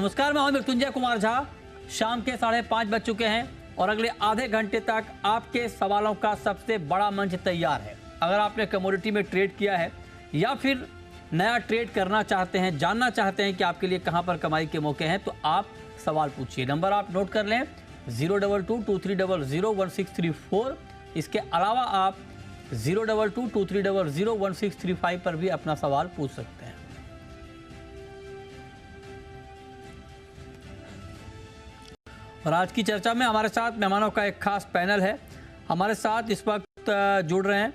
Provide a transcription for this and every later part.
नमस्कार, मैं हूं मृत्युंजय कुमार झा। शाम के 5:30 बज चुके हैं और अगले आधे घंटे तक आपके सवालों का सबसे बड़ा मंच तैयार है। अगर आपने कमोडिटी में ट्रेड किया है या फिर नया ट्रेड करना चाहते हैं, जानना चाहते हैं कि आपके लिए कहां पर कमाई के मौके हैं, तो आप सवाल पूछिए। नंबर आप नोट कर लें 02223001634। इसके अलावा आप 02223001635 पर भी अपना सवाल पूछ सकते हैं। और आज की चर्चा में हमारे साथ मेहमानों का एक खास पैनल है। हमारे साथ इस वक्त जुड़ रहे हैं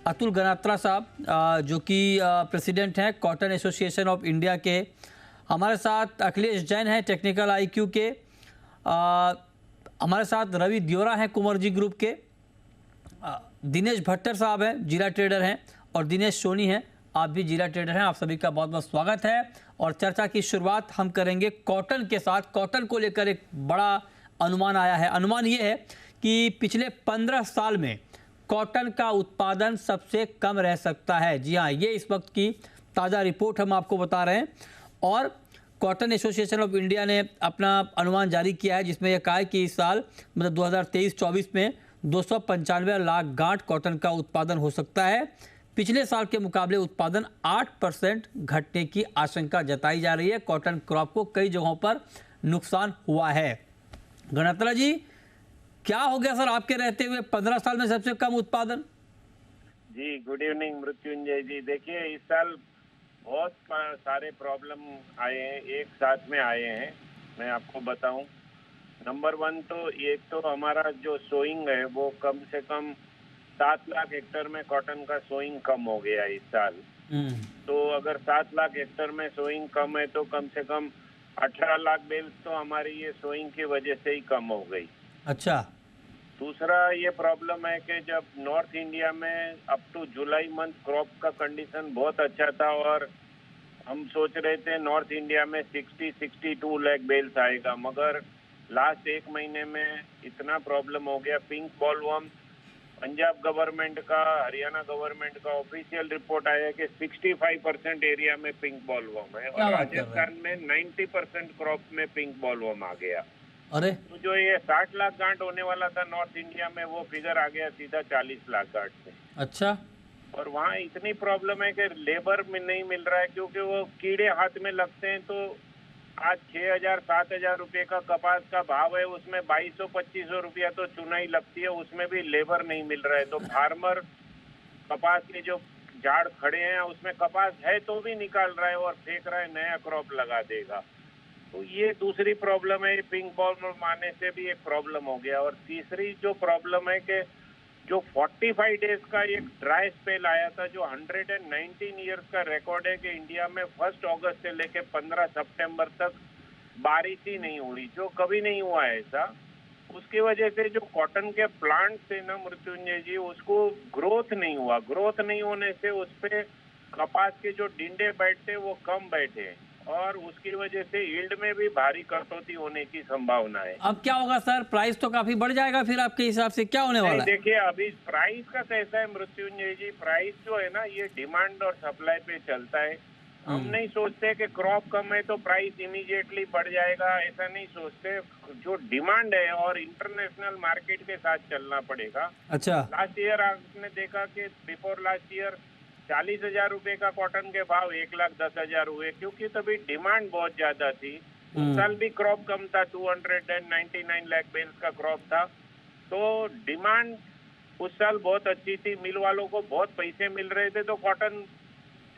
अतुल गनात्रा साहब, जो कि प्रेसिडेंट हैं कॉटन एसोसिएशन ऑफ इंडिया के। हमारे साथ अखिलेश जैन हैं टेक्निकल आईक्यू के। हमारे साथ रवि दियोरा हैं कुंवरजी ग्रुप के। दिनेश भट्टर साहब हैं, जीरा ट्रेडर हैं। और दिनेश सोनी हैं, आप भी जीरा ट्रेडर हैं। आप सभी का बहुत बहुत स्वागत है। और चर्चा की शुरुआत हम करेंगे कॉटन के साथ। कॉटन को लेकर एक बड़ा अनुमान आया है। अनुमान ये है कि पिछले 15 साल में कॉटन का उत्पादन सबसे कम रह सकता है। जी हाँ, ये इस वक्त की ताज़ा रिपोर्ट हम आपको बता रहे हैं। और कॉटन एसोसिएशन ऑफ इंडिया ने अपना अनुमान जारी किया है, जिसमें यह कहा है कि इस साल मतलब 2023-24 में 295 लाख गांठ कॉटन का उत्पादन हो सकता है। पिछले साल के मुकाबले उत्पादन 8% घटने की आशंका जताई जा रही है। कॉटन क्रॉप को कई जगहों पर नुकसान हुआ है। गणात्रा जी, क्या हो गया सर आपके रहते हुए 15 साल में सबसे कम उत्पादन? जी, गुड इवनिंग मृत्युंजय जी। देखिए, इस साल बहुत सारे प्रॉब्लम आए हैं, एक साथ में आए हैं। मैं आपको बताऊं, नंबर 1 तो एक तो हमारा जो सोइंग है वो कम से कम 7 लाख हेक्टर में कॉटन का सोइंग कम हो गया इस साल। तो अगर 7 लाख हेक्टर में सोइंग कम है तो कम से कम 18 लाख बेल्स तो हमारी ये सोइंग की वजह से ही कम हो गई। अच्छा। दूसरा ये प्रॉब्लम है कि जब नॉर्थ इंडिया में up to July month crop का कंडीशन बहुत अच्छा था और हम सोच रहे थे नॉर्थ इंडिया में 60-62 लाख बेल्स आएगा, मगर लास्ट एक महीने में इतना प्रॉब्लम हो गया। पिंक बॉलवर्म, पंजाब गवर्नमेंट का, हरियाणा गवर्नमेंट का ऑफिशियल रिपोर्ट आया कि 65% एरिया में पिंक बॉलवर्म है और राजस्थान में 90% क्रॉप में पिंक बॉलवर्म आ गया। अरे, तो जो ये 60 लाख गांठ होने वाला था नॉर्थ इंडिया में, वो फिगर आ गया सीधा 40 लाख गांठ से। अच्छा। और वहाँ इतनी प्रॉब्लम है कि लेबर में नहीं मिल रहा है, क्योंकि वो कीड़े हाथ में लगते हैं। तो आज 6,000-7,000 रुपये का कपास का भाव है, उसमें 2,200-2,500 रुपया तो चुनाई लगती है, उसमें भी लेबर नहीं मिल रहा है। तो फार्मर कपास के जो झाड़ खड़े हैं उसमें कपास है तो भी निकाल रहा है और फेंक रहा है, नया क्रॉप लगा देगा। तो ये दूसरी प्रॉब्लम है। पिंक बॉलवर्म आने से भी एक प्रॉब्लम हो गया। और तीसरी जो प्रॉब्लम है कि जो 45 डेज का एक ड्राई स्पेल आया था, जो 119 ईयर्स का रिकॉर्ड है कि इंडिया में 1 अगस्त से लेके 15 सितंबर तक बारिश ही नहीं हुई, जो कभी नहीं हुआ है ऐसा। उसकी वजह से जो कॉटन के प्लांट थे ना मृत्युंजय जी, उसको ग्रोथ नहीं हुआ। ग्रोथ नहीं होने से उस पे कपास के जो डिंडे बैठते वो कम बैठे और उसकी वजह से यील्ड में भी भारी कटौती होने की संभावना है। अब क्या होगा सर? प्राइस तो काफी बढ़ जाएगा फिर आपके हिसाब से, क्या होने वाला है? देखिए, अभी प्राइस का कैसा है मृत्युंजय जी, प्राइस जो है ना ये डिमांड और सप्लाई पे चलता है। हम नहीं सोचते कि क्रॉप कम है तो प्राइस इमीडिएटली बढ़ जाएगा, ऐसा नहीं सोचते। जो डिमांड है और इंटरनेशनल मार्केट के साथ चलना पड़ेगा। अच्छा। लास्ट ईयर आपने देखा कि बिफोर लास्ट ईयर 40,000 रुपए का कॉटन के भाव 1,10,000 हुए, क्योंकि तभी डिमांड बहुत ज्यादा थी। उस साल भी क्रॉप कम था, 299 लाख बेल्स का क्रॉप था। तो डिमांड उस साल बहुत अच्छी थी, मिल वालों को बहुत पैसे मिल रहे थे, तो कॉटन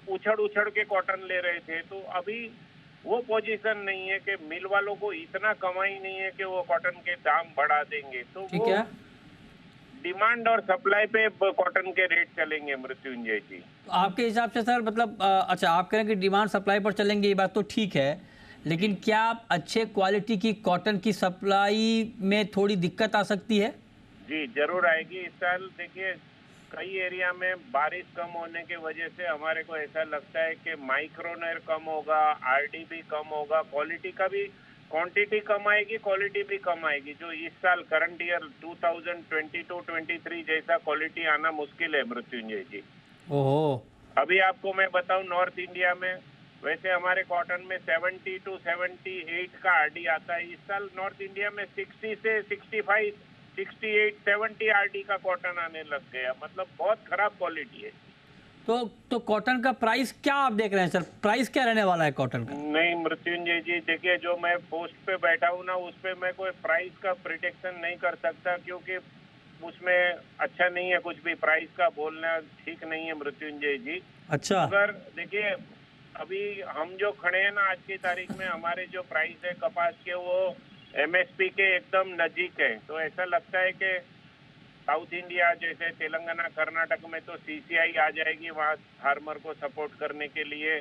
उछड़ के कॉटन ले रहे थे। तो अभी वो पोजीशन नहीं है कि मिल वालों को इतना कमाई नहीं है कि वो कॉटन के दाम बढ़ा देंगे। तो ठीक वो है। डिमांड और सप्लाई पे कॉटन के रेट चलेंगे मृत्युंजय जी। तो आपके हिसाब से सर मतलब अच्छा, आप कह रहे हैं कि डिमांड सप्लाई पर चलेंगे, ये बात तो ठीक है, लेकिन क्या अच्छे क्वालिटी की कॉटन की सप्लाई में थोड़ी दिक्कत आ सकती है? जी, जरूर आएगी। इस साल देखिए कई एरिया में बारिश कम होने की वजह से हमारे को ऐसा लगता है कि माइक्रोनर कम होगा, आरडी भी कम होगा, क्वालिटी का भी, क्वांटिटी कम आएगी, क्वालिटी भी कम आएगी। जो इस साल करंट ईयर 2022-23 जैसा क्वालिटी आना मुश्किल है मृत्युंजय जी। ओहो। अभी आपको मैं बताऊं, नॉर्थ इंडिया में वैसे हमारे कॉटन में 70 to 78 का आरडी आता है। इस साल नॉर्थ इंडिया में 60 से 65, 68, 70 आरडी का कॉटन आने लग गया। मतलब बहुत खराब क्वालिटी है। तो कॉटन का प्राइस क्या आप देख रहे हैं सर? प्राइस क्या रहने वाला है कॉटन का? नहीं मृत्युंजय जी, देखिए जो मैं पोस्ट पे बैठा हूँ ना, उस पे मैं कोई प्राइस का प्रिडिक्शन नहीं कर सकता, क्योंकि उसमें अच्छा नहीं है कुछ भी। प्राइस का बोलना ठीक नहीं है मृत्युंजय जी। अच्छा। अगर देखिए अभी हम जो खड़े हैं ना आज की तारीख में, हमारे जो प्राइस है कपास के वो एमएसपी के एकदम नजीक है। तो ऐसा लगता है कि साउथ इंडिया जैसे तेलंगाना कर्नाटक में तो सीसीआई आ जाएगी वहाँ फार्मर को सपोर्ट करने के लिए।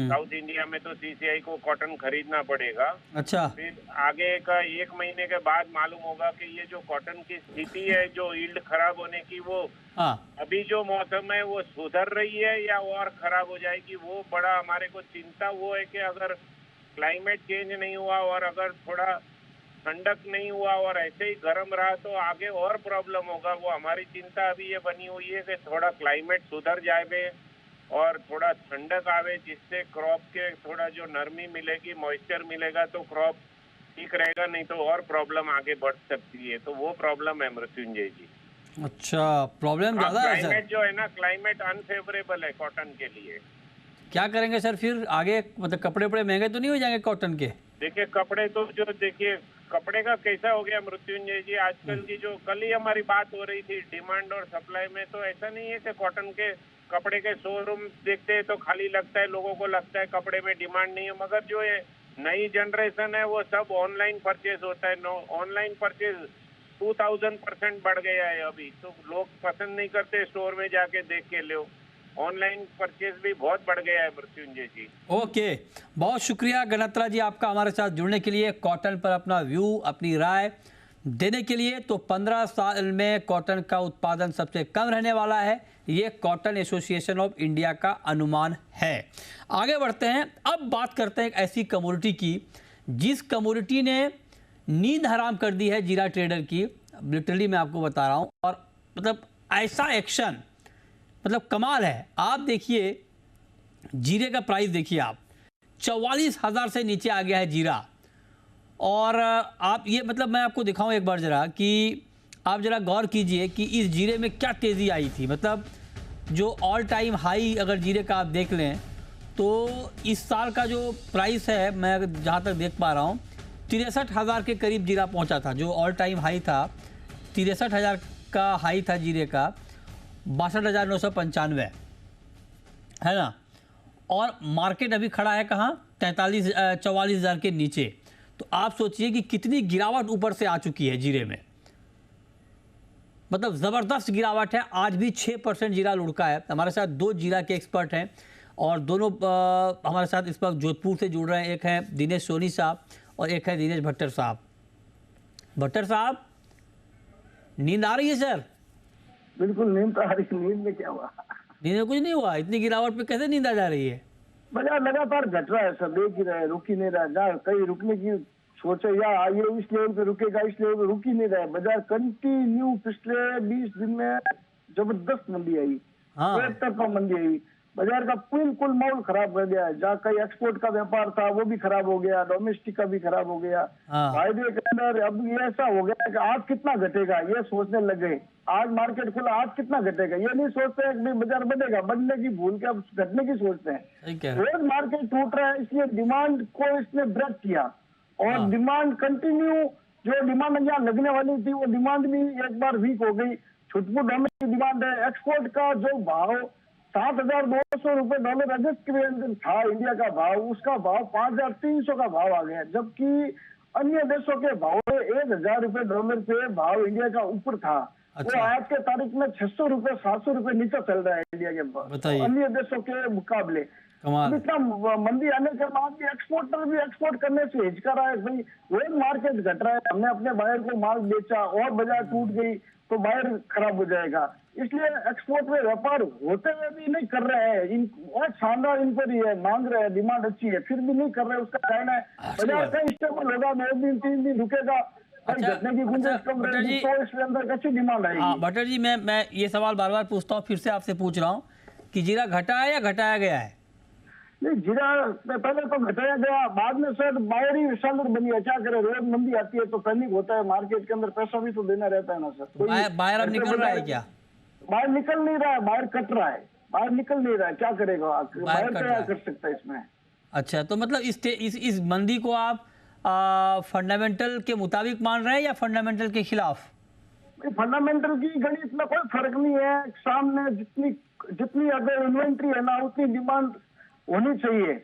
साउथ इंडिया में तो सीसीआई को कॉटन खरीदना पड़ेगा। अच्छा। फिर आगे का 1 महीने के बाद मालूम होगा कि ये जो कॉटन की स्थिति है, जो यील्ड खराब होने की, वो हाँ। अभी जो मौसम है वो सुधर रही है या और खराब हो जाएगी, वो बड़ा हमारे को चिंता वो है कि अगर क्लाइमेट चेंज नहीं हुआ और अगर थोड़ा ठंडक नहीं हुआ और ऐसे ही गर्म रहा तो आगे और प्रॉब्लम होगा। वो हमारी चिंता अभी ये बनी हुई है कि थोड़ा क्लाइमेट सुधर जाए और थोड़ा ठंडक आवे, जिससे क्रॉप के थोड़ा जो नरमी मिलेगी, मॉइस्चर मिलेगा तो क्रॉप ठीक रहेगा, नहीं तो और प्रॉब्लम आगे बढ़ सकती है। तो वो प्रॉब्लम है मृत्युंजय जी। अच्छा, प्रॉब्लम ज्यादा है सर। क्लाइमेट जो है ना, क्लाइमेट अनफेवरेबल है कॉटन के लिए। क्या करेंगे सर फिर आगे? मतलब कपड़े वपड़े महंगे तो नहीं हो जाएंगे कॉटन के? देखिए कपड़े तो जो देखिए कपड़े का कैसा हो गया मृत्युंजय जी, आजकल की जो कल ही हमारी बात हो रही थी डिमांड और सप्लाई में, तो ऐसा नहीं है कि कॉटन के कपड़े के शोरूम देखते हैं तो खाली लगता है, लोगों को लगता है कपड़े में डिमांड नहीं है। मगर जो ये नई जनरेशन है वो सब ऑनलाइन परचेज होता है। ऑनलाइन परचेज 2000% बढ़ गया है अभी। तो लोग पसंद नहीं करते स्टोर में जाके देख के लो, ऑनलाइन परचेज भी बहुत बढ़ गया है मृत्युंजय जी। ओके, बहुत शुक्रिया गणत्रा जी आपका हमारे साथ जुड़ने के लिए, कॉटन पर अपना व्यू, अपनी राय देने के लिए। तो 15 साल में कॉटन का उत्पादन सबसे कम रहने वाला है, ये कॉटन एसोसिएशन ऑफ इंडिया का अनुमान है। आगे बढ़ते हैं, अब बात करते हैं एक ऐसी कमोडिटी की जिस कमोडिटी ने नींद हराम कर दी है जीरा ट्रेडर की। लिटरली मैं आपको बता रहा हूँ, और मतलब ऐसा एक्शन मतलब कमाल है। आप देखिए जीरे का प्राइस देखिए, आप 44,000 से नीचे आ गया है जीरा। और आप ये मतलब मैं आपको दिखाऊं एक बार जरा कि आप जरा गौर कीजिए कि इस जीरे में क्या तेज़ी आई थी। मतलब जो ऑल टाइम हाई अगर जीरे का आप देख लें तो इस साल का जो प्राइस है, मैं जहाँ तक देख पा रहा हूँ 63,000 के करीब जीरा पहुँचा था। जो ऑल टाइम हाई था 63,000 का हाई था जीरे का, 62,995 है ना। और मार्केट अभी खड़ा है कहाँ? 44,000 के नीचे। तो आप सोचिए कि कितनी गिरावट ऊपर से आ चुकी है जीरे में। मतलब ज़बरदस्त गिरावट है। आज भी 6% जीरा लुढ़का है। हमारे साथ 2 जीरा के एक्सपर्ट हैं और दोनों हमारे साथ इस वक्त जोधपुर से जुड़ रहे हैं। एक है दिनेश सोनी साहब और एक है दिनेश भट्टर साहब। भट्टर साहब, नींद आ रही है सर? बिल्कुल नींद तो आ रही। नींद में क्या हुआ? नींद में कुछ नहीं हुआ, इतनी गिरावट पे कैसे नींद आ जा रही है? बाजार लगातार घट रहा है, सब देख ही रहे, रुक ही नहीं रहा। जहाँ कहीं रुकने की सोचे या ये इस लेवल पे रुकेगा, इस लेवल पे रुक ही नहीं रहा है। बाजार कंटिन्यू पिछले 20 दिन में जबरदस्त मंदी आई। हाँ। एक तरफा मंदी आई। बाजार का बिल्कुल माहौल खराब कर दिया है। जहाँ कहीं एक्सपोर्ट का व्यापार था वो भी खराब हो गया, डोमेस्टिक का भी खराब हो गया। हाँ। फायदे के अंदर अब ये ऐसा हो गया कि आज कितना घटेगा ये सोचने लग गए। आज मार्केट खुला, आज कितना घटेगा ये नहीं सोचते हैं कि बाजार बढ़ेगा। बढ़ने की भूल के अब घटने की सोचते हैं। सही कह रहे हैं। रोज मार्केट टूट रहा है, इसलिए डिमांड को इसने ब्रेक किया और हाँ। डिमांड कंटिन्यू, जो डिमांड यहाँ लगने वाली थी वो डिमांड भी एक बार वीक हो गई। छुटपुट डोमेस्टिक डिमांड है। एक्सपोर्ट का जो भाव 7,200 रुपए डॉलर अगस्त के अंदर था इंडिया का भाव, उसका भाव 5,300 का भाव आ गया। जबकि अन्य देशों के भाव में 1,000 रुपए डॉलर पे भाव इंडिया का ऊपर था। अच्छा। वो आज के तारीख में 600 रुपए 700 रुपए नीचे चल रहा है इंडिया के बताइए। अन्य देशों के मुकाबले। कमाल। इतना मंदी आने के बाद भी एक्सपोर्टर भी एक्सपोर्ट करने से हिचका रहा है। भाई रोज मार्केट घट रहा है, हमने अपने बायर को माल बेचा और बाजार टूट गई तो बायर खराब हो जाएगा। इसलिए एक्सपोर्ट में व्यापार होते हुए भी नहीं कर रहे हैं। और शानदार इंक्वायरी है, मांग रहे हैं, डिमांड अच्छी है, फिर भी नहीं कर रहे। उसका कारण है बाजार कहीं स्टेबल होगा, 2 दिन 3 दिन रुकेगा, अच्छा, घटने की गुंजाइश कम भट्टर रहेगी जी, तो इसके अंदर अच्छी डिमांड आएगी। हाँ भट्टर जी, मैं ये सवाल बार बार पूछता हूँ, फिर से आपसे पूछ रहा हूँ कि जीरा घटा है या घटाया गया है? नहीं, जीरा पहले तो घटाया गया, बाद में सर बायर ही विशालर बनी है, क्या करे, रोज मंदी आती है तो पैनिक होता है मार्केट के अंदर, पैसा भी तो देना रहता है ना सर। तो बायर अब निकल रहा है क्या? बाहर निकल नहीं रहा है, बाहर कट रहा है, बाहर निकल नहीं रहा है, क्या करेगा, बाहर क्या कर सकता है इसमें। अच्छा, तो मतलब इस मंदी को आप फंडामेंटल के मुताबिक मान रहे हैं या फंडामेंटल के खिलाफ? फंडामेंटल की गणित में कोई फर्क नहीं है, सामने जितनी अगर इन्वेंट्री है ना उतनी डिमांड होनी चाहिए,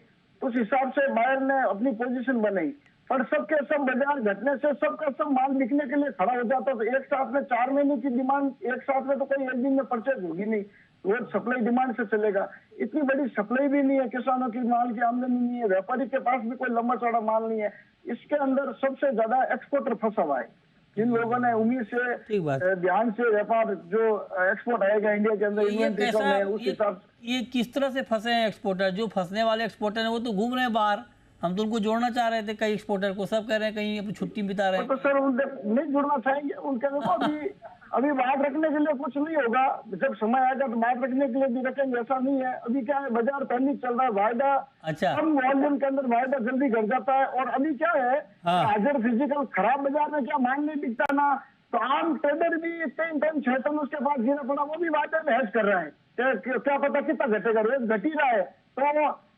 उस हिसाब से बायर ने अपनी पोजीशन बनाई। पर सबके सब बाजार घटने से सबका सब माल बिकने के लिए खड़ा हो जाता, तो एक साथ में 4 महीने की डिमांड एक साथ में तो कोई एक दिन में परचेज होगी नहीं, रोज सप्लाई डिमांड से चलेगा। इतनी बड़ी सप्लाई भी नहीं है, किसानों की माल की आमदनी नहीं है, व्यापारी के पास भी कोई लंबा चौड़ा माल नहीं है। इसके अंदर सबसे ज्यादा एक्सपोर्टर फंसा हुआ है, जिन लोगों ने उम्मीद से ध्यान से व्यापार जो एक्सपोर्ट आएगा इंडिया के अंदर, इन्वेंट्री कम है, उस हिसाब से ये किस तरह से फंसे हैं एक्सपोर्टर? जो फंसने वाले एक्सपोर्टर हैं वो तो घूम रहे हैं बाहर, हम तो उनको जोड़ना चाह रहे थे कई एक्सपोर्टर को, सब कह रहे हैं कहीं अपनी छुट्टी बिता रहे हैं। तो सर उनसे नहीं जुड़ना चाहेंगे, उनके देखो अभी बाहर रखने के लिए कुछ नहीं होगा, जब समय आएगा तो बाहर रखने के लिए भी रखेंगे, ऐसा नहीं है। अभी क्या है, बाजार पैनिक चल रहा है, वायदा अच्छा, कम वॉल्यूम के अंदर वायदा जल्दी घट जाता है। और अभी क्या है, हाजिर फिजिकल खराब बाजार में क्या माल नहीं बिकता ना, तो आम ट्रेडर भी 3 टन 6 टन उसके पास जीरा पड़ा, वो भी वायदे में हेज कर रहा है, क्या पता कितना घटेगा, रेट घट ही रहा है, तो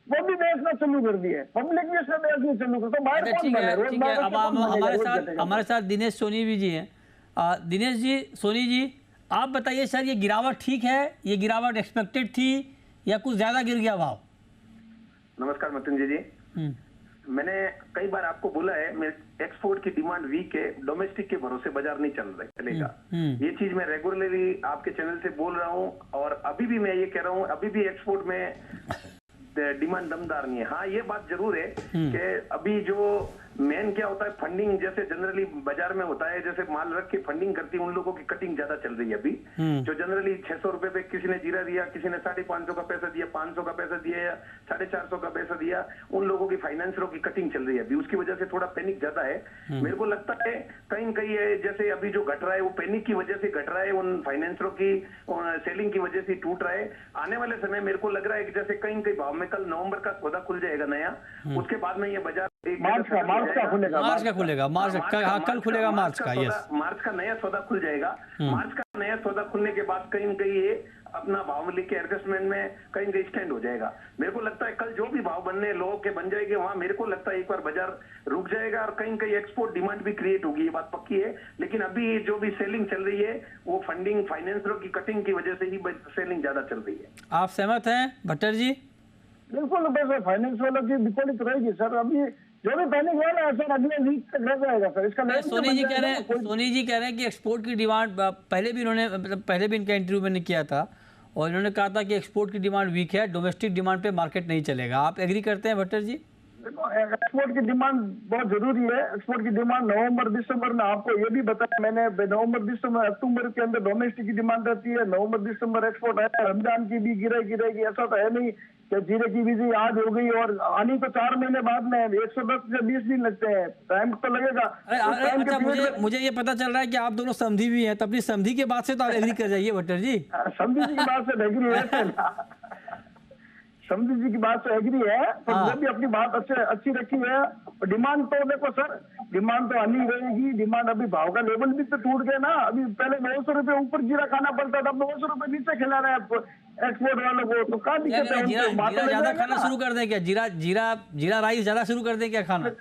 वो भी बेचना चालू कर दिया है, पब्लिक भी इसमें बेचना चालू कर, तो बाहर कौन ठीक है। बने? अब हमारे साथ दिनेश सोनी भी जी हैं। दिनेश जी, सोनी जी, आप बताइए सर, ये गिरावट ठीक है, ये गिरावट एक्सपेक्टेड थी या कुछ ज्यादा गिर गया भाव? नमस्कार मृत्युंजय जी। मैंने कई बार आपको बोला है, एक्सपोर्ट की डिमांड वीक है, डोमेस्टिक के भरोसे बाजार नहीं चलेगा। ये चीज मैं रेगुलरली आपके चैनल से बोल रहा हूँ, और अभी भी मैं ये कह रहा हूँ, अभी भी एक्सपोर्ट में डिमांड दमदार नहीं है। हाँ, ये बात जरूर है कि अभी जो मेन क्या होता है, फंडिंग जैसे जनरली बाजार में होता है, जैसे माल रख के फंडिंग करती है, उन लोगों की कटिंग ज्यादा चल रही है अभी। जो जनरली 600 रुपए पे किसी ने जीरा दिया, किसी ने 550 का पैसा दिया, 500 का पैसा दिया या 450 का पैसा दिया, उन लोगों की फाइनेंसरों की कटिंग चल रही है अभी, उसकी वजह से थोड़ा पैनिक ज्यादा है। मेरे को लगता है कहीं कहीं जैसे अभी जो घट रहा है वो पैनिक की वजह से घट रहा है, उन फाइनेंसरों की सेलिंग की वजह से टूट रहा है। आने वाले समय मेरे को लग रहा है कि जैसे कहीं कहीं भाव में कल नवंबर का सौदा खुल जाएगा नया, उसके बाद में ये बाजार मार्च का खुलेगा, कल खुलेगा मार्च का, यस, मार्च का नया सौदा खुल जाएगा। मार्च का नया सौदा खुलने के बाद कहीं कहीं ये अपना भाव लेके एडजस्टमेंट में कहीं कहीं स्टैंड हो जाएगा। मेरे को लगता है कल जो भी भाव बनने लोगों के बन जाएंगे, वहां मेरे को लगता है एक बार बाजार रुक जाएगा और कहीं कहीं एक्सपोर्ट डिमांड भी क्रिएट होगी, ये बात पक्की है। लेकिन अभी जो भी सेलिंग चल रही है वो फंडिंग फाइनेंसरों की कटिंग की वजह से ही सेलिंग ज्यादा चल रही है। आप सहमत हैं भट्टर जी? बिल्कुल, बस फाइनेंस वालों की विपरीत रहेगी सर। अभी जो भी पैनिक वाला है सर, अगले वीक तक रह जाएगा सर। इसका सोनी जी कह रहे हैं कि एक्सपोर्ट की डिमांड, पहले भी इन्होंने, मतलब पहले भी इनका इंटरव्यू मैंने किया था और इन्होंने कहा था कि एक्सपोर्ट की डिमांड वीक है, डोमेस्टिक डिमांड पे मार्केट नहीं चलेगा। आप एग्री करते हैं भट्टर जी? देखो, एक्सपोर्ट की डिमांड बहुत जरूरी है। एक्सपोर्ट की डिमांड नवंबर दिसंबर में, आपको ये भी बताया मैंने, नवंबर दिसंबर अक्टूबर के अंदर डोमेस्टिक की डिमांड रहती है, नवंबर दिसंबर एक्सपोर्ट है। रमजान की भी गिरेगी, ऐसा तो है नहीं कि जीरे की भी आज हो गई और आनी तो 4 महीने बाद में, 110 से 20 दिन लगते हैं, टाइम तो लगेगा। अच्छा, मुझे ये पता चल रहा है कि आप दोनों समझी भी हैं, तो अपनी समझी के बाद से तो आप एग्री कर जाइए भट्टर जी। समझी की बात से एग्री है, समझी जी की बात से एग्री है, तो वो भी अपनी बात अच्छी रखी है। डिमांड तो देखो सर, डिमांड तो आनी रहेगी। डिमांड अभी भाव का लेवल भी तो टूट गया ना। अभी पहले 900 रुपए ऊपर जीरा खाना पड़ता था, अब 900 रुपए नीचे खिला रहे हैं आपको एक्सपोर्ट वालों को, तो कहाँ दिक्कत है? जीरा ज्यादा खाना शुरू कर दें क्या? जीरा राइस ज्यादा शुरू कर दें क्या खाना?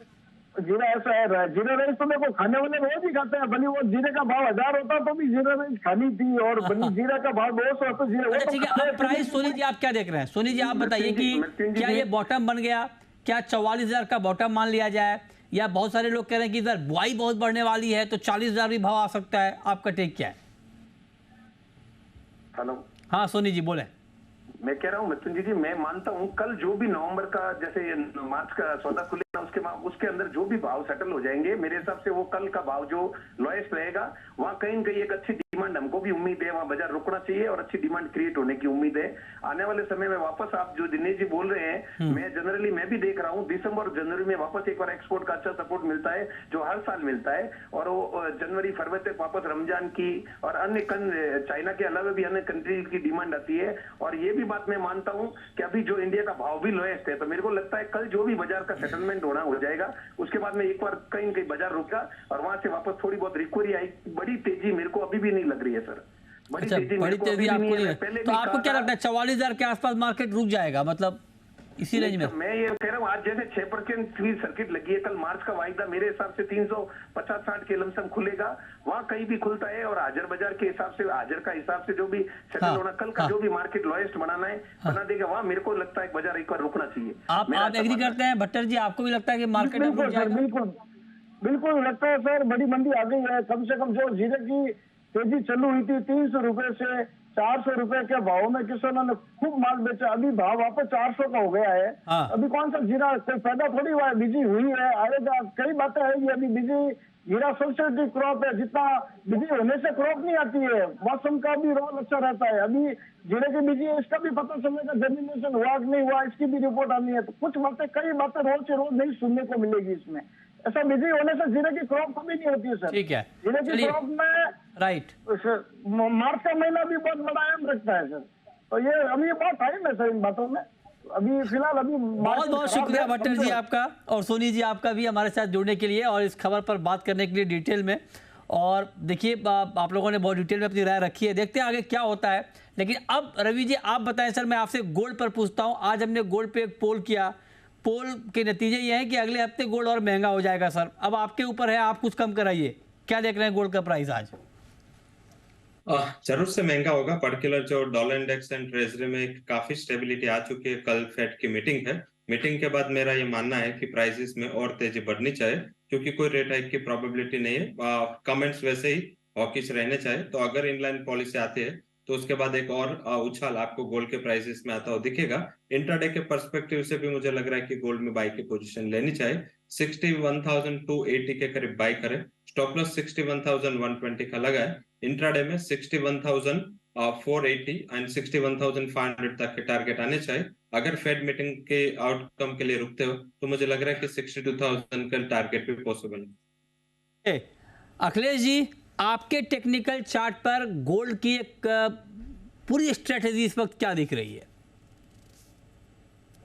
जीरा ऐसा है, जीरा राइस तो देखो खाने वाले रोज ही खाते हैं, भले वो जीरे का भाव 1000 होता तो भी जीरा राइस खानी थी, और जीरा का भाव 200 तो जीरा। अच्छा ठीक है, अब प्राइस सोनी जी आप क्या देख रहे हैं? सोनी जी आप बताइए कि क्या ये बॉटम बन गया? क्या 44,000 का बॉटम मान लिया जाए, या बहुत सारे लोग कह रहे हैं कि इधर बुआई बहुत बढ़ने वाली है तो 40,000 भी भाव आ सकता है? आपका टेक क्या है? हेलो, हाँ सोनी जी बोले। मैं कह रहा हूँ मृत्युंजय जी, मैं मानता हूँ कल जो भी नवंबर का जैसे मार्च का सौदा खुले उसके अंदर जो भी भाव सेटल हो जाएंगे, मेरे हिसाब से वो कल का भाव जो लोएस्ट रहेगा, वहां कहीं न कहीं एक अच्छी डिमांड हमको भी उम्मीद है, वहां बाजार रुकना चाहिए और अच्छी डिमांड क्रिएट होने की उम्मीद है। आने वाले समय में वापस आप जो दिनेश जी बोल रहे हैं, मैं भी देख रहा हूँ, दिसंबर और जनवरी में वापस एक बार एक्सपोर्ट का अच्छा सपोर्ट मिलता है, जो हर साल मिलता है, और वो जनवरी फरवरी तक वापस रमजान की और अन्य चाइना के अलावा भी अन्य कंट्रीज की डिमांड आती है। और ये भी बात मैं मानता हूँ कि अभी जो इंडिया का भाव भी लोएस्ट है, तो मेरे को लगता है कल जो भी बाजार का सेटलमेंट होना हो जाएगा, उसके बाद में एक बार कहीं कहीं बाजार रुका और वहां से वापस थोड़ी बहुत रिकवरी आई। बड़ी तेजी मेरे को अभी भी नहीं लग रही है सर। अच्छा, बड़ी तेजी आपको नहीं है, तो आपको क्या लगता है 44,000 के आसपास मार्केट रुक जाएगा, मतलब इसी रेंज में? मैं ये कह रहा हूँ, आज जैसे 6% की सर्किट लगी है, कल मार्च का वायदा मेरे हिसाब से 350-60 के लमसम खुलेगा, वहां कहीं भी खुलता है। और हाजिर बाजार के हिसाब से, हाजिर का हिसाब से जो भी सेटल होना, कल का जो भी मार्केट लोएस्ट बनाना है बना देगा, वहां मेरे को लगता है बाजार एक बार रुकना चाहिए। आप एग्री करते हैं भट्टर जी? आपको भी लगता है कि मार्केट रुक जाएगा? बिल्कुल लगता है सर, बड़ी मंदी आ गई है। कम से कम जो जीरे की तेजी चालू हुई थी 300 रुपए से 400 रुपए के भाव में किसानों ने खूब माल बेचा, अभी भाव वापस 400 का हो गया है। अभी कौन सा जीरा कोई पैदा थोड़ी हुआ है, बिजी हुई है, आएगा, कई बातें है। ये अभी बिजी जीरा सेंसिटिव क्रॉप है, जितना बिजी होने से क्रॉप नहीं आती है, मौसम का भी रोल अच्छा रहता है। अभी जीरे के बिजी है, इसका भी पता चलेगा जर्मिनेशन हुआ कि नहीं हुआ, इसकी भी रिपोर्ट आनी है। तो कुछ बातें, कई बातें रोज से रोज नहीं सुनने को मिलेगी इसमें। ऐसा बिजी होने से जीरे की क्रॉप कभी नहीं होती है सर। ठीक है, जीरे की क्रॉप में राइट मार्च का महीना भी बहुत बड़ा अहम रखता है सर। तो ये अभी बहुत टाइम है सर इन बातों में। अभी फिलहाल अभी बहुत बहुत शुक्रिया भट्टर जी आपका, और सोनी जी आपका भी हमारे साथ जुड़ने के लिए और इस खबर पर बात करने के लिए डिटेल में। और देखिए, आप लोगों ने बहुत डिटेल में अपनी राय रखी है, देखते हैं आगे क्या होता है। लेकिन अब रवि जी आप बताएं सर, मैं आपसे गोल्ड पर पूछता हूँ। आज हमने गोल्ड पे एक पोल किया, पोल के नतीजे ये हैं कि अगले हफ्ते गोल्ड और महंगा हो जाएगा सर। अब आपके ऊपर है, आप कुछ कम कराइए। क्या देख रहे हैं गोल्ड का प्राइस आज? जरूर से महंगा होगा। पर्टिकुलर जो डॉलर इंडेक्स एंड ट्रेजरी में काफी स्टेबिलिटी आ चुकी है। कल फेड की मीटिंग है, मीटिंग के बाद मेरा ये मानना है कि प्राइसेस में और तेजी बढ़नी चाहिए, क्योंकि कोई रेट हाइक की प्रोबेबिलिटी नहीं है। कमेंट्स वैसे ही हॉकिश रहने चाहिए। तो अगर इनलाइन पॉलिसी आती है तो उसके बाद एक और उछाल आपको गोल्ड के प्राइसेस में आता हुआ दिखेगा। इंट्राडे के पर्सपेक्टिव से भी मुझे लग रहा है कि गोल्ड में बाई की पोजीशन लेनी चाहिए। 61,280 के करीब बाई करें। स्टॉप लॉस 61,120 का लगा है। इंट्राडे में 61,480 एंड 61,500 तक के टारगेट आने चाहिए। अगर फेड मीटिंग के आउटकम के लिए रुकते हो तो मुझे लग रहा है कि 62,000 का टारगेट भी पॉसिबल है। अखिलेश जी, आपके टेक्निकल चार्ट पर गोल्ड की एक पूरी स्ट्रेटेजी इस वक्त क्या दिख रही है?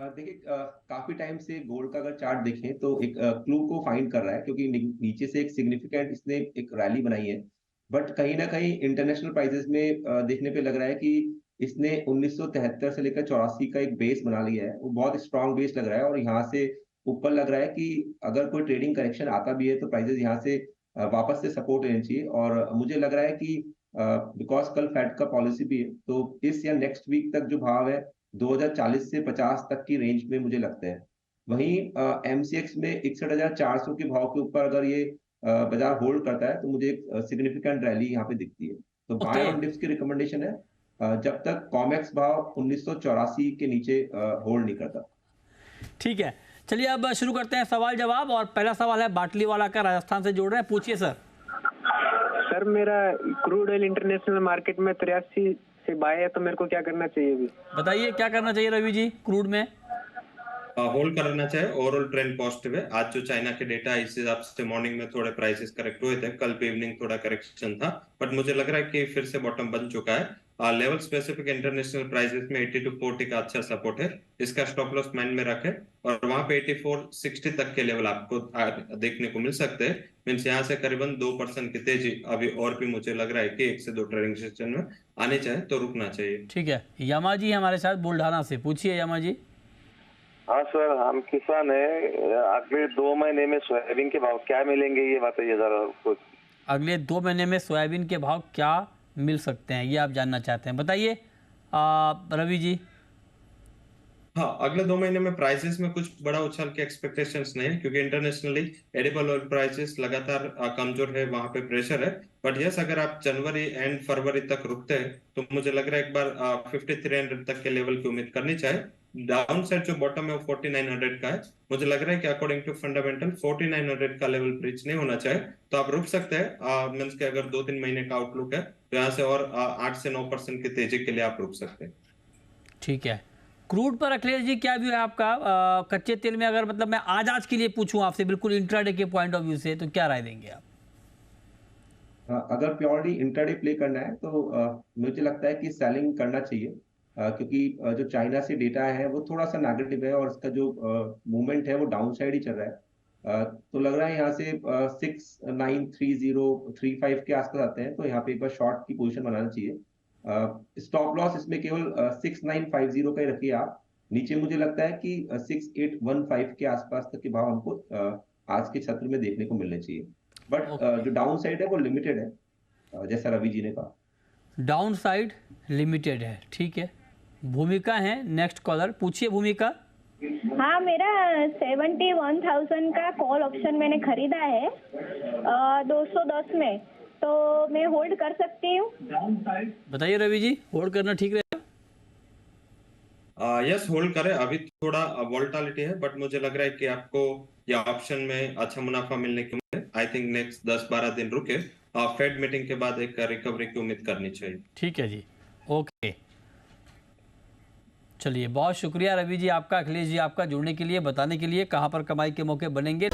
देखिए, काफी टाइम से गोल्ड का अगर चार्ट देखें तो एक क्लू को फाइंड कर रहा है, क्योंकि नीचे से एक सिग्निफिकेंट इसने एक रैली बनाई है। बट कहीं ना कहीं इंटरनेशनल प्राइसेस में देखने पे लग रहा है कि इसने 1973 से लेकर 84 का एक बेस बना लिया है। वो बहुत स्ट्रांग बेस लग रहा है और यहाँ से ऊपर लग रहा है कि अगर कोई ट्रेडिंग करेक्शन आता भी है तो प्राइसेस यहाँ से वापस से सपोर्ट लेनी चाहिए। और मुझे लग रहा है कि बिकॉज कल फेड का पॉलिसी भी है, तो इस या नेक्स्ट वीक तक जो भाव है 2040 से 50 तक की रेंज में मुझे लगता है। वहीं एमसीएक्स में 61,400 के भाव के ऊपर अगर ये बाजार होल्ड करता है तो मुझे एक सिग्निफिकेंट रैली यहाँ पे दिखती है। तो बाय ऑन डिप्स की रिकमेंडेशन है जब तक कॉमेक्स भाव 1984 के नीचे होल्ड नहीं करता। ठीक है, चलिए अब शुरू करते हैं सवाल जवाब। और पहला सवाल है बाटलीवाला का, राजस्थान से जोड़ रहे हैं, पूछिए सर। सर, मेरा क्रूड ऑयल इंटरनेशनल मार्केट में 83 से बाय है, तो मेरे को क्या करना चाहिए अभी? बताइए क्या करना चाहिए रवि जी क्रूड में? होल्ड करना चाहिए। ओवरऑल ट्रेंड पॉजिटिव है। आज जो चाइना के डेटा इस हिसाब से मॉर्निंग में थोड़े प्राइसेस करेक्ट हुए थे, कल पे इवनिंग थोड़ा करेक्शन था, बट मुझे लग रहा है कि फिर से बॉटम बन चुका है। लेवल स्पेसिफिक इंटरनेशनल प्राइसेस में 80 to 40 का अच्छा सपोर्ट है। इसका स्टॉप लॉस माइंड में रखें और वहां पे 84-60 तक के लेवल आपको देखने को मिल सकते हैं। मीन्स यहाँ से करीबन 2% की तेजी अभी और भी मुझे लग रहा है कि 1 से 2 ट्रेडिंग सेशन में आने चाहिए, तो रुकना चाहिए। ठीक है, यमा जी हमारे साथ बुल्ढाना से, पूछिए यमा जी। हाँ सर, हम किसान है। अगले 2 महीने में सोयाबीन के भाव क्या मिलेंगे, ये बताइए जरा कुछ। अगले 2 महीने में सोयाबीन के भाव क्या मिल सकते हैं, ये आप जानना चाहते हैं, बताइए रवि जी। हाँ, अगले 2 महीने में प्राइसेस में कुछ बड़ा उछाल के एक्सपेक्टेशंस नहीं है, क्योंकि इंटरनेशनली एडिबल ऑयल प्राइसेस लगातार कमजोर है, वहां पे प्रेशर है। बट यस, अगर आप जनवरी एंड फरवरी तक रुकते हैं तो मुझे लग रहा है एक बार 5300 तक के लेवल की उम्मीद करनी चाहिए। डाउन साइड जो बॉटम है वो 4900 का है। मुझे लग रहा है कि अकॉर्डिंग टू फंडामेंटल 4900 का लेवल ब्रीच नहीं होना चाहिए, तो आप रुक सकते हैं। मीन्स के अगर 2-3 महीने का आउटलुक है तो यहाँ से और 8 से 9% की तेजी के लिए आप रुक सकते हैं। ठीक है। क्रूड पर अखिलेश जी क्या व्यू है आपका? कच्चे तेल में अगर मतलब मैं आज के लिए पूछूं आपसे बिल्कुल इंट्राडे के पॉइंट ऑफ व्यू से, तो क्या राय देंगे आप? अगर प्योरली इंट्राडे प्ले करना है तो मुझे लगता है कि सेलिंग करना चाहिए, क्योंकि जो चाइना से डेटा है वो थोड़ा सा नेगेटिव है और इसका जो मूवमेंट है वो डाउन साइड ही चल रहा है। तो लग रहा है यहाँ से 6930-35 के आसपास आते हैं तो यहाँ पे एक बार शॉर्ट की पोजीशन बनाना चाहिए। स्टॉप लॉस इसमें केवल 6950 का ही रखिए आप। नीचे मुझे लगता है कि 6815 के आसपास तक के भाव हमको आज के सत्र में देखने को मिलने चाहिए। बट जो डाउन साइड है वो लिमिटेड है, जैसा रवि जी ने कहा। डाउन साइड लिमिटेड है, ठीक है। भूमिका है नेक्स्ट कॉलर, पूछिए भूमिका। हाँ, मेरा 71,000 का कॉल ऑप्शन मैंने खरीदा है 210 में, तो मैं होल्ड कर सकती हूँ? बताइए रवि जी, होल्ड करना ठीक रहेगा? यस, होल्ड करें। अभी थोड़ा वोलेटिलिटी है, बट मुझे लग रहा है कि आपको यह ऑप्शन में अच्छा मुनाफा मिलने की उम्मीद है। आई थिंक नेक्स्ट 10-12 दिन रुके, फेड मीटिंग के बाद एक रिकवरी की उम्मीद करनी चाहिए। ठीक है जी, ओके। चलिए, बहुत शुक्रिया रवि जी आपका, अखिलेश जी आपका जुड़ने के लिए, बताने के लिए कहाँ पर कमाई के मौके बनेंगे।